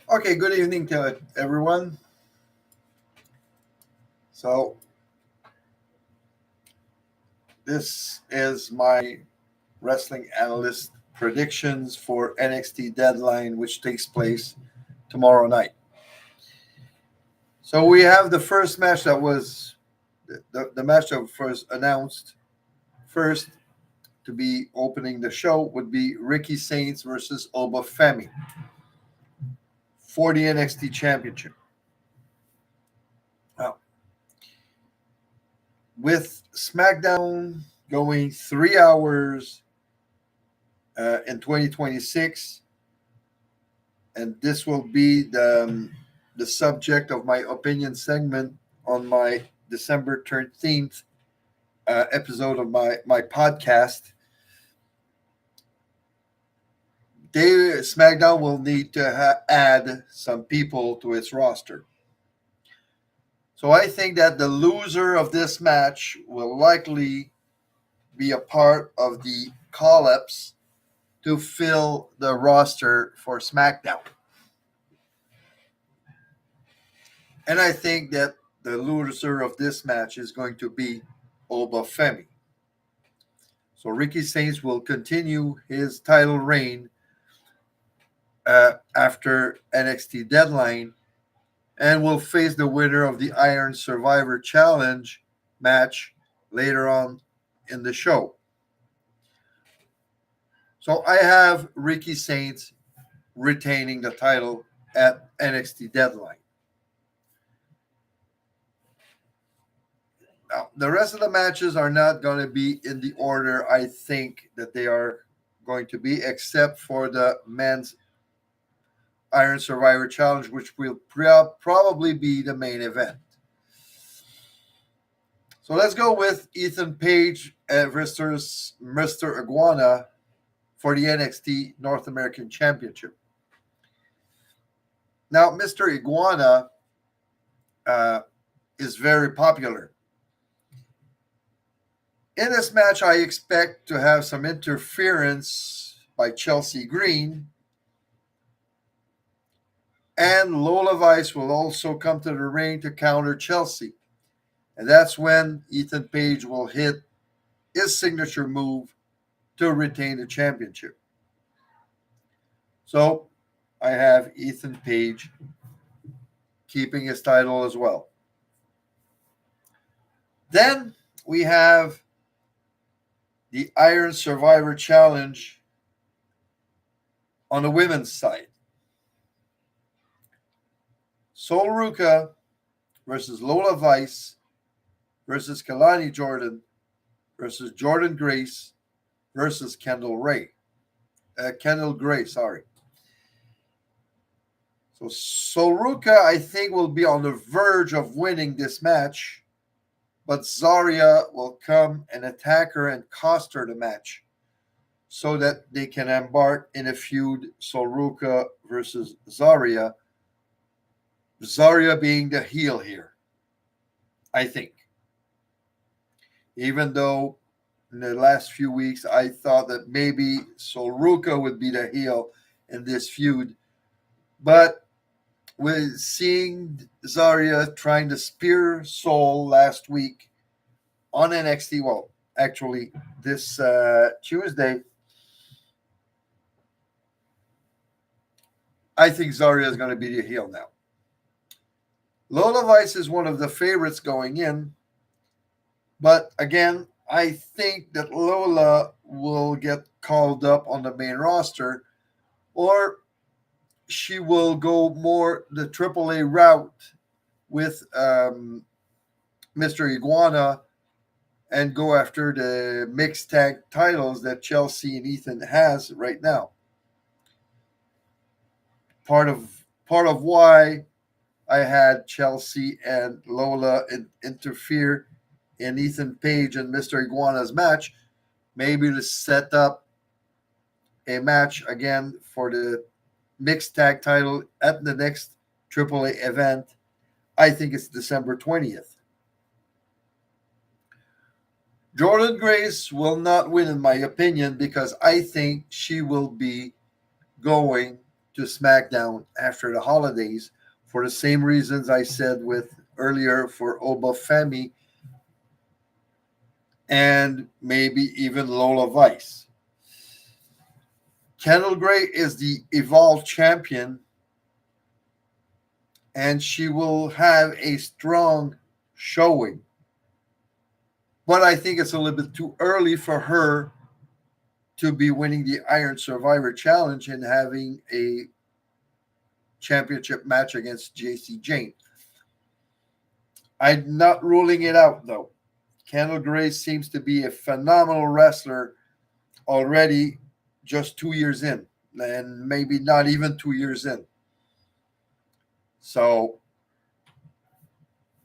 Okay, good evening to everyone. So, this is my Wrestling Analyst predictions for NXT Deadline, which takes place tomorrow night. So, we have the first match that was the match that was first announced first to be opening the show would be Ricky Saints versus Oba Femi for the NXT Championship. Now, with SmackDown going 3 hours in 2026, and this will be the subject of my opinion segment on my December 13th episode of my podcast. SmackDown will need to add some people to its roster. So I think that the loser of this match will likely be a part of the call-ups to fill the roster for SmackDown. And I think that the loser of this match is going to be Oba Femi. So Ricky Saints will continue his title reign after NXT Deadline and will face the winner of the Iron Survivor Challenge match later on in the show. So I have Ricky Saints retaining the title at NXT Deadline. Now, the rest of the matches are not going to be in the order I think that they are going to be, except for the men's Iron Survivor Challenge, which will probably be the main event. So let's go with Ethan Page versus Mr. Iguana for the NXT North American Championship. Now, Mr. Iguana is very popular. In this match, I expect to have some interference by Chelsea Green, and Lola Vice will also come to the ring to counter Chelsea. And that's when Ethan Page will hit his signature move to retain the championship. So I have Ethan Page keeping his title as well. Then we have the Iron Survivor Challenge on the women's side. Sol Ruka versus Lola Vice versus Kalani Jordan versus Jordan Grace versus Kendall Gray, sorry. So Sol Ruka, I think, will be on the verge of winning this match, but Zarya will come and attack her and cost her the match so that they can embark in a feud, Sol Ruka versus Zarya. Zarya being the heel here, I think. Even though in the last few weeks I thought that maybe Sol Ruka would be the heel in this feud, but with seeing Zarya trying to spear Sol last week on NXT, well, actually this Tuesday, I think Zarya is going to be the heel now. Lola Vice is one of the favorites going in, but again, I think that Lola will get called up on the main roster, or she will go more the AAA route with Mr. Iguana and go after the mixed tag titles that Chelsea and Ethan has right now. Part of why I had Chelsea and Lola interfere in Ethan Page and Mr. Iguana's match, maybe to set up a match again for the mixed tag title at the next AAA event. I think it's December 20th. Jordan Grace will not win, in my opinion, because I think she will be going to SmackDown after the holidays for the same reasons I said with earlier for Oba Femi and maybe even Lola Vice. Kendall Gray is the Evolve champion, and she will have a strong showing. But I think it's a little bit too early for her to be winning the Iron Survivor Challenge and having a championship match against JC Jane. I'm not ruling it out, though. Kendall Gray seems to be a phenomenal wrestler already, just 2 years in, and maybe not even 2 years in. So,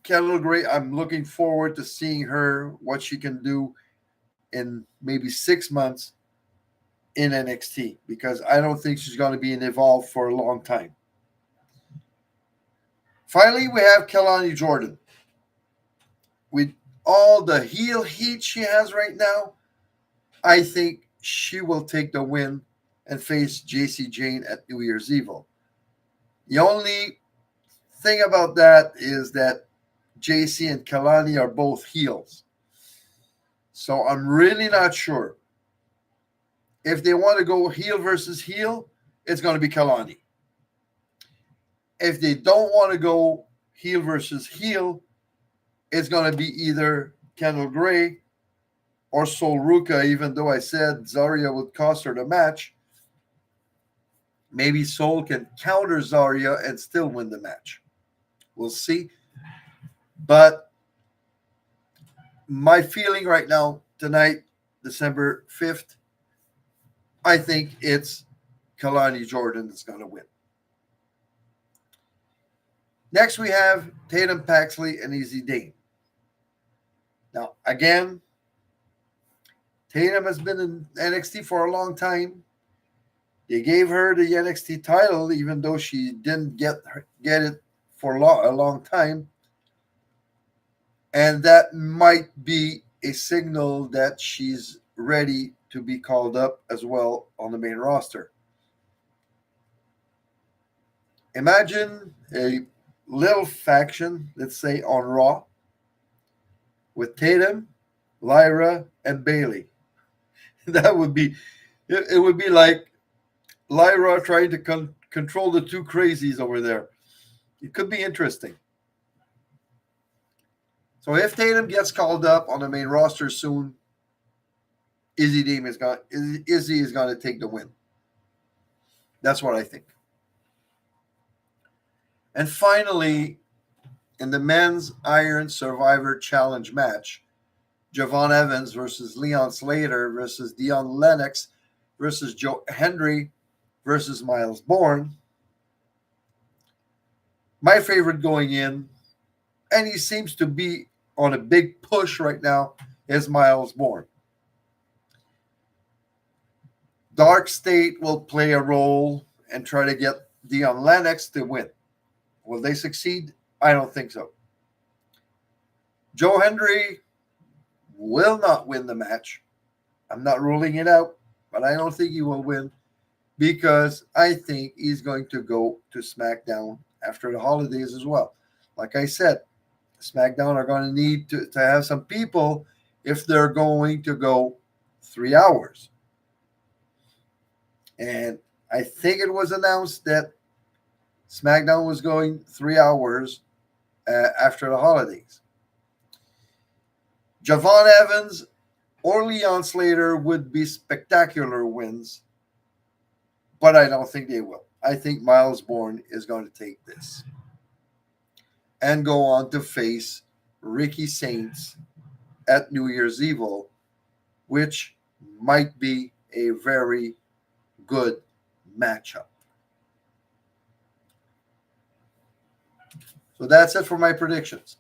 Kendall Gray, I'm looking forward to seeing her, what she can do in maybe 6 months in NXT, because I don't think she's going to be in Evolve for a long time. Finally, we have Kelani Jordan. With all the heel heat she has right now, I think she will take the win and face JC Jane at New Year's Evil. The only thing about that is that JC and Kelani are both heels. So I'm really not sure. If they want to go heel versus heel, it's going to be Kelani. If they don't want to go heel versus heel, it's going to be either Kendall Gray or Sol Ruka, even though I said Zarya would cost her the match. Maybe Sol can counter Zarya and still win the match. We'll see. But my feeling right now, tonight, December 5th, I think it's Kelani Jordan that's going to win. Next, we have Tatum Paxley and Easy Dane. Now, again, Tatum has been in NXT for a long time. They gave her the NXT title, even though she didn't get it for a long time. And that might be a signal that she's ready to be called up as well on the main roster. Imagine a little faction, let's say on Raw, with Tatum, Lyra, and Bayley. That would be, it would be like Lyra trying to control the two crazies over there. It could be interesting. So if Tatum gets called up on the main roster soon, Izzy is going to take the win. That's what I think. And finally, in the men's Iron Survivor Challenge match, Javon Evans versus Leon Slater versus Dion Lennox versus Joe Hendry versus Miles Bourne. My favorite going in, and he seems to be on a big push right now, is Miles Bourne. Dark State will play a role and try to get Dion Lennox to win. Will they succeed? I don't think so. Joe Hendry will not win the match. I'm not ruling it out, but I don't think he will win because I think he's going to go to SmackDown after the holidays as well. Like I said, SmackDown are going to need to have some people if they're going to go 3 hours. And I think it was announced that SmackDown was going 3 hours after the holidays. Javon Evans or Leon Slater would be spectacular wins, but I don't think they will. I think Miles Bourne is going to take this and go on to face Ricky Saints at New Year's Evil, which might be a very good matchup. So that's it for my predictions.